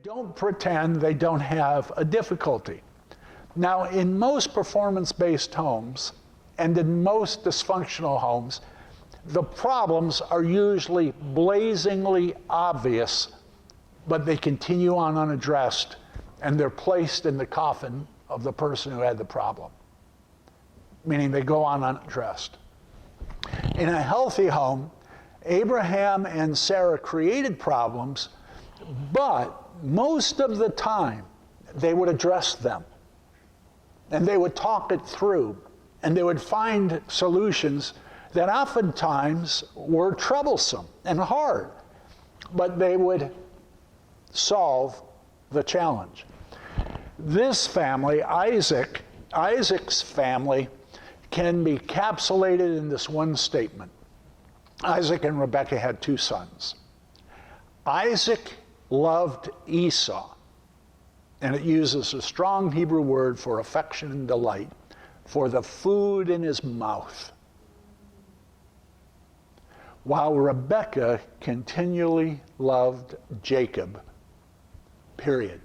don't pretend they don't have a difficulty. Now, in most performance-based homes and in most dysfunctional homes, the problems are usually blazingly obvious, but they continue on unaddressed, and they're placed in the coffin of the person who had the problem, meaning they go on unaddressed. In a healthy home, Abraham and Sarah created problems, but most of the time they would address them, and they would talk it through, and they would find solutions that oftentimes were troublesome and hard, but they would solve the challenge. This family, Isaac's family, can be encapsulated in this one statement. Isaac and Rebekah had two sons. Isaac loved Esau, and it uses a strong Hebrew word for affection and delight, for the food in his mouth, while Rebekah continually loved Jacob, period.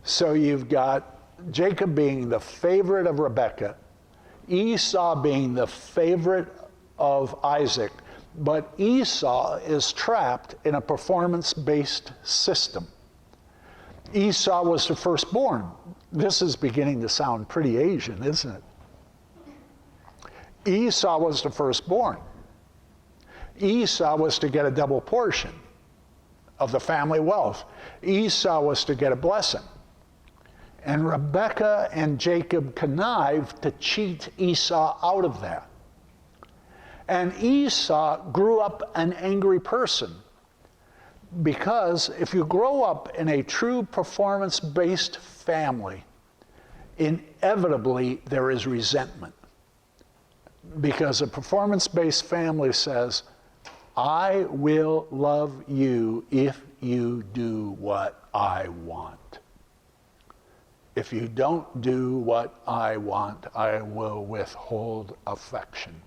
So you've got Jacob being the favorite of Rebekah, Esau being the favorite of Isaac, but Esau is trapped in a performance-based system. Esau was the firstborn. This is beginning to sound pretty Asian, isn't it? Esau was the firstborn. Esau was to get a double portion of the family wealth. Esau was to get a blessing. And Rebekah and Jacob connived to cheat Esau out of that. And Esau grew up an angry person, because if you grow up in a true performance-based family, inevitably there is resentment. Because a performance-based family says, I will love you if you do what I want. If you don't do what I want, I will withhold affection.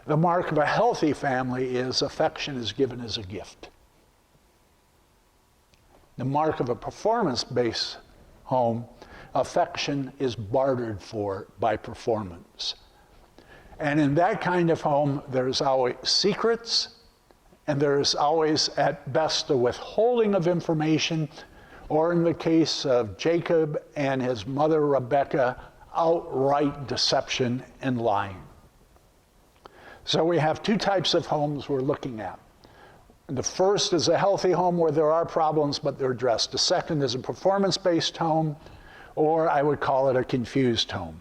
The mark of a healthy family is affection is given as a gift. The mark of a performance-based home, affection is bartered for by performance. And in that kind of home, there's always secrets, and there's always, at best, a withholding of information, or in the case of Jacob and his mother Rebekah, outright deception and lying. So we have two types of homes we're looking at. The first is a healthy home where there are problems, but they're addressed. The second is a performance-based home, or I would call it a confused home.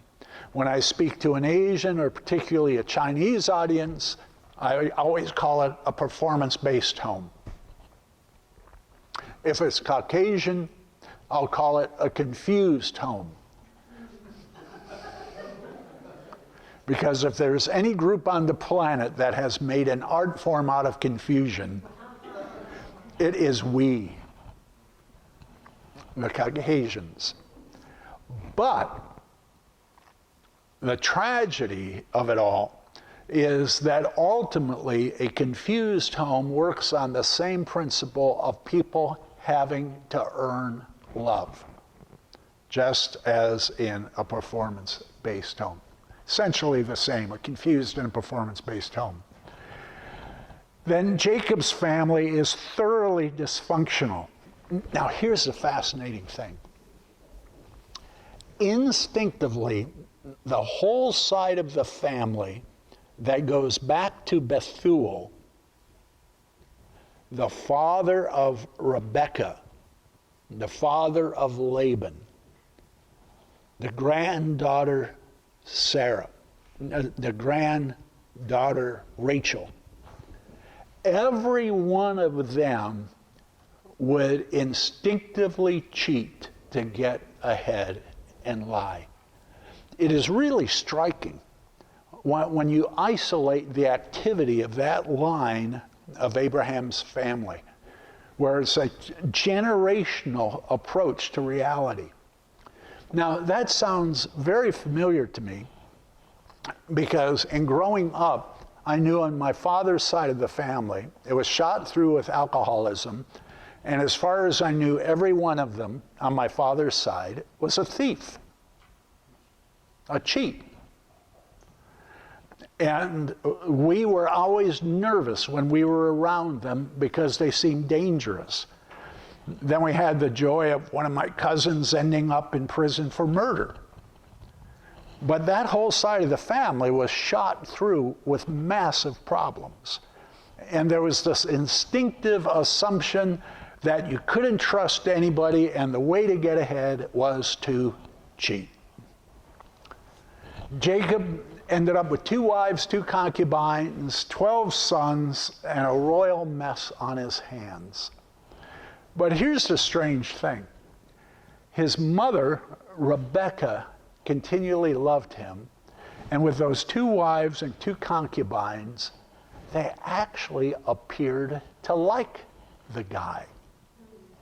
When I speak to an Asian or particularly a Chinese audience, I always call it a performance-based home. If it's Caucasian, I'll call it a confused home. Because if there's any group on the planet that has made an art form out of confusion, it is we, the Caucasians. But the tragedy of it all is that ultimately a confused home works on the same principle of people having to earn love, just as in a performance-based home. Essentially the same, a confused and a performance-based home. Then Jacob's family is thoroughly dysfunctional. Now here's the fascinating thing. Instinctively, the whole side of the family that goes back to Bethuel, the father of Rebekah, the father of Laban, the granddaughter Sarah, the granddaughter Rachel, every one of them would instinctively cheat to get ahead and lie. It is really striking when you isolate the activity of that line of Abraham's family, where it's a generational approach to reality. Now, that sounds very familiar to me, because in growing up, I knew on my father's side of the family, it was shot through with alcoholism, And as far as I knew, every one of them on my father's side was a thief, a cheat. And we were always nervous when we were around them because they seemed dangerous. Then we had the joy of one of my cousins ending up in prison for murder. But that whole side of the family was shot through with massive problems. And there was this instinctive assumption that you couldn't trust anybody, and the way to get ahead was to cheat. Jacob ended up with 2 wives, 2 concubines, 12 sons, and a royal mess on his hands. But here's the strange thing. His mother, Rebecca, continually loved him, and with those 2 wives and 2 concubines, they actually appeared to like the guy.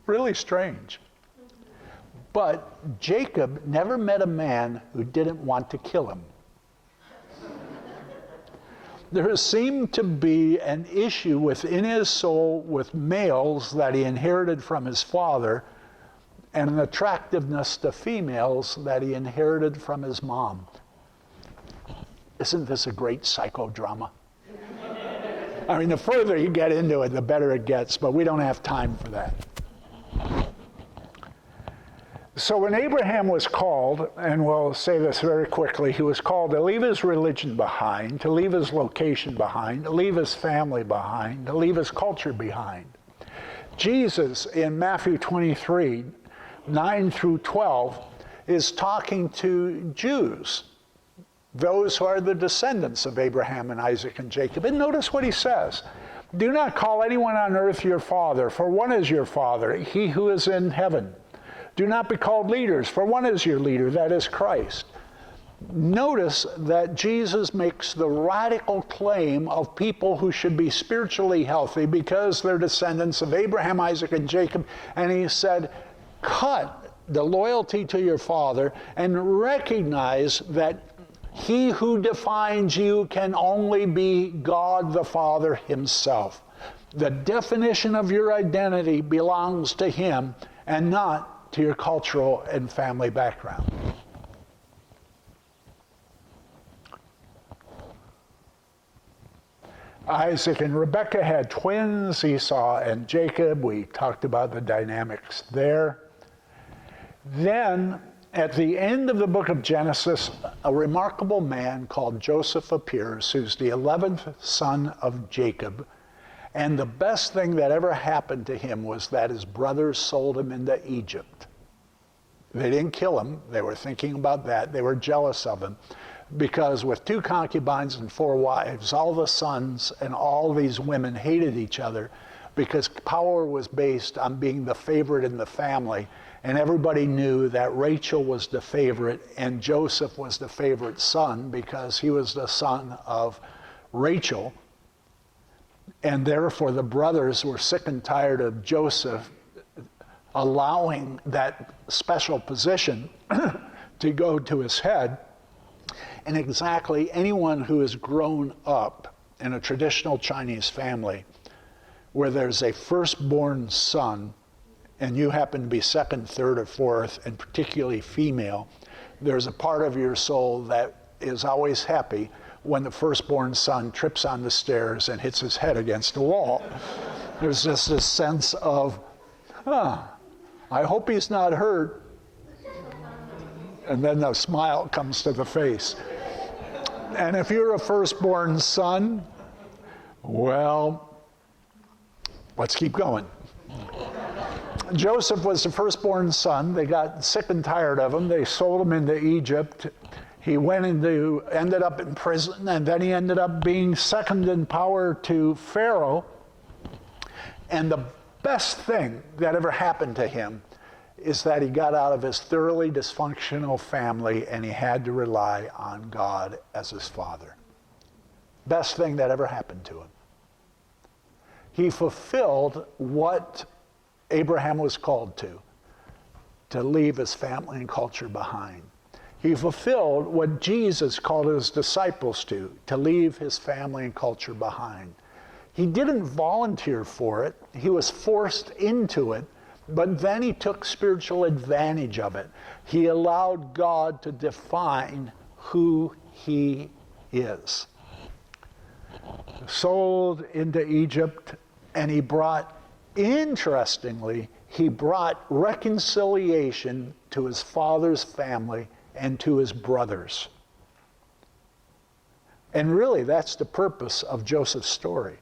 Really strange. But Jacob never met a man who didn't want to kill him. There seemed to be an issue within his soul with males that he inherited from his father, and an attractiveness to females that he inherited from his mom. Isn't this a great psychodrama? I mean, the further you get into it, the better it gets, but we don't have time for that. So when Abraham was called, and we'll say this very quickly, he was called to leave his religion behind, to leave his location behind, to leave his family behind, to leave his culture behind. Jesus, in Matthew 23, 9 through 12, is talking to Jews, those who are the descendants of Abraham and Isaac and Jacob. And notice what he says. Do not call anyone on earth your father, for one is your father, he who is in heaven. Do not be called leaders, for one is your leader, that is Christ. Notice that Jesus makes the radical claim of people who should be spiritually healthy because they're descendants of Abraham, Isaac, and Jacob. And he said, cut the loyalty to your father and recognize that he who defines you can only be God the Father himself. The definition of your identity belongs to him and not to your cultural and family background. Isaac and Rebekah had twins, Esau and Jacob. We talked about the dynamics there. Then, at the end of the book of Genesis, a remarkable man called Joseph appears, who's the 11th son of Jacob. And the best thing that ever happened to him was that his brothers sold him into Egypt. They didn't kill him. They were thinking about that. They were jealous of him. Because with 2 concubines and 4 wives, all the sons and all these women hated each other because power was based on being the favorite in the family. And everybody knew that Rachel was the favorite and Joseph was the favorite son because he was the son of Rachel. And therefore the brothers were sick and tired of Joseph allowing that special position to go to his head. And exactly anyone who has grown up in a traditional Chinese family where there's a firstborn son and you happen to be second, third, or fourth, and particularly female, there's a part of your soul that is always happy when the firstborn son trips on the stairs and hits his head against the wall. There's just this sense of, I hope he's not hurt. And then a smile comes to the face. And if you're a firstborn son, well, let's keep going. Joseph was the firstborn son. They got sick and tired of him. They sold him into Egypt. He ended up in prison, and then he ended up being second in power to Pharaoh. And the best thing that ever happened to him is that he got out of his thoroughly dysfunctional family and he had to rely on God as his father. Best thing that ever happened to him. He fulfilled what Abraham was called to leave his family and culture behind. He fulfilled what Jesus called his disciples to leave his family and culture behind. He didn't volunteer for it. He was forced into it, but then he took spiritual advantage of it. He allowed God to define who he is. Sold into Egypt, and he brought, interestingly, he brought reconciliation to his father's family and to his brothers. And really, that's the purpose of Joseph's story,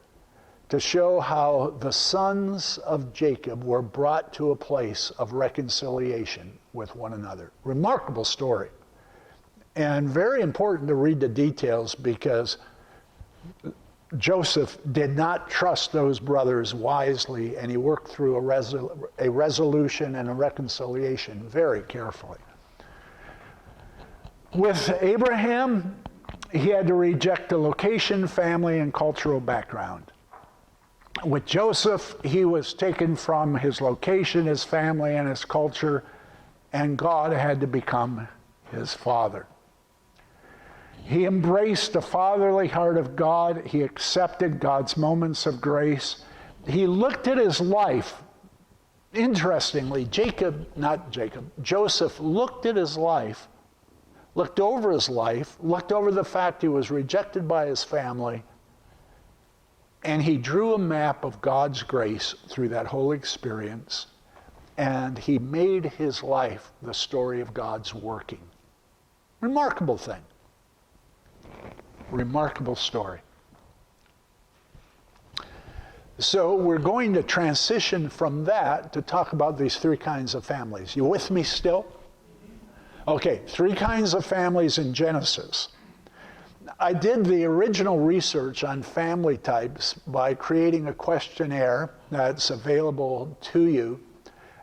to show how the sons of Jacob were brought to a place of reconciliation with one another. Remarkable story. And very important to read the details, because Joseph did not trust those brothers wisely, and he worked through a resolution and a reconciliation very carefully. With Abraham, he had to reject the location, family, and cultural background. With Joseph, he was taken from his location, his family, and his culture, and God had to become his father. He embraced the fatherly heart of God. He accepted God's moments of grace. He looked at his life. Interestingly, Joseph looked at his life, looked over the fact he was rejected by his family, and he drew a map of God's grace through that whole experience, and he made his life the story of God's working. Remarkable thing. Remarkable story. So we're going to transition from that to talk about these three kinds of families. You with me still? Okay, three kinds of families in Genesis. I did the original research on family types by creating a questionnaire that's available to you.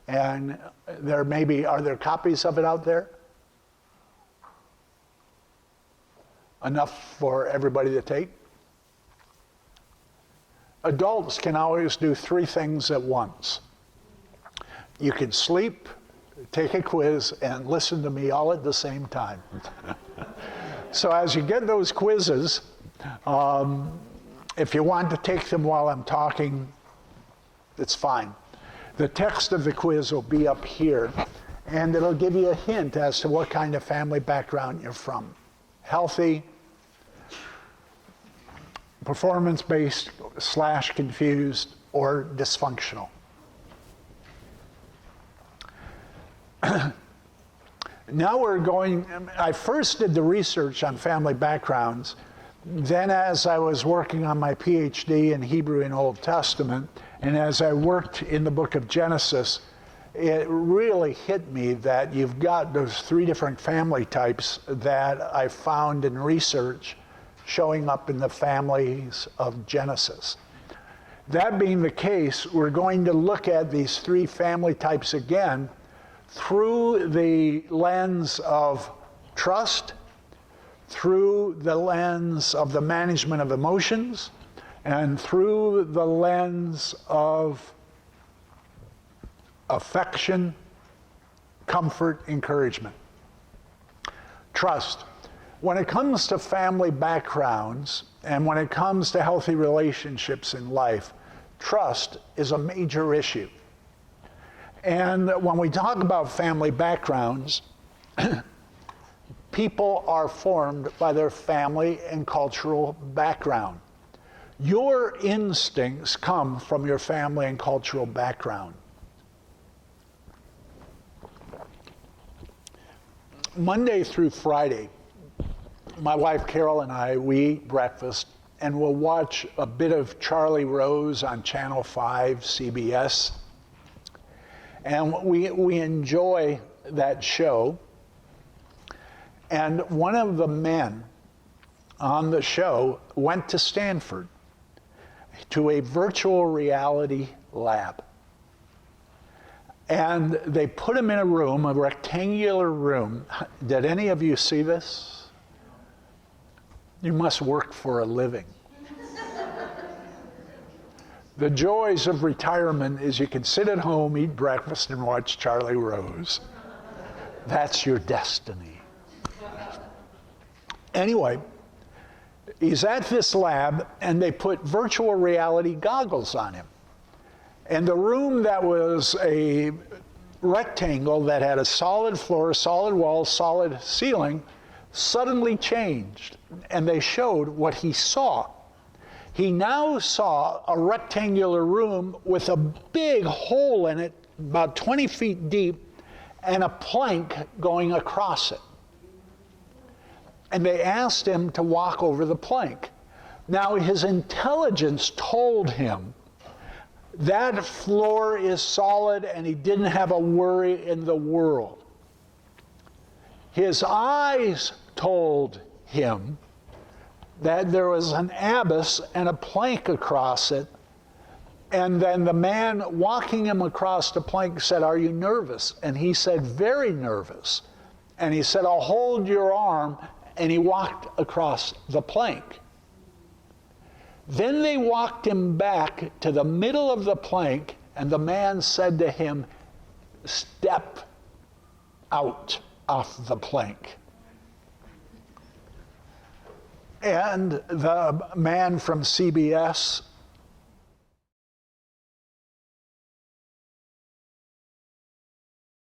And are there copies of it out there? Enough for everybody to take? Adults can always do three things at once. You can sleep, take a quiz, and listen to me all at the same time. So as you get those quizzes, if you want to take them while I'm talking, it's fine. The text of the quiz will be up here, and it'll give you a hint as to what kind of family background you're from. Healthy, performance-based / confused, or dysfunctional. Now I first did the research on family backgrounds. Then as I was working on my PhD in Hebrew and Old Testament, and as I worked in the book of Genesis, it really hit me that you've got those three different family types that I found in research showing up in the families of Genesis. That being the case, we're going to look at these three family types again through the lens of trust, through the lens of the management of emotions, and through the lens of affection, comfort, encouragement. Trust. When it comes to family backgrounds and when it comes to healthy relationships in life, trust is a major issue. And when we talk about family backgrounds, people are formed by their family and cultural background. Your instincts come from your family and cultural background. Monday through Friday, my wife Carol and I, we eat breakfast and we'll watch a bit of Charlie Rose on Channel 5, CBS. And we enjoy that show. And one of the men on the show went to Stanford to a virtual reality lab. And they put him in a room, a rectangular room. Did any of you see this? You must work for a living. The joys of retirement is you can sit at home, eat breakfast, and watch Charlie Rose. That's your destiny. Anyway, He's at this lab, and they put virtual reality goggles on him. And the room that was a rectangle that had a solid floor, solid walls, solid ceiling, suddenly changed. And they showed what he saw. He now saw a rectangular room with a big hole in it, about 20 feet deep, and a plank going across it. And they asked him to walk over the plank. Now, his intelligence told him that floor is solid and he didn't have a worry in the world. His eyes told him that there was an abyss and a plank across it. And then the man walking him across the plank said, "Are you nervous?" And he said, "Very nervous." And he said, "I'll hold your arm." And he walked across the plank. Then they walked him back to the middle of the plank, and the man said to him, "Step out off the plank." And the man from CBS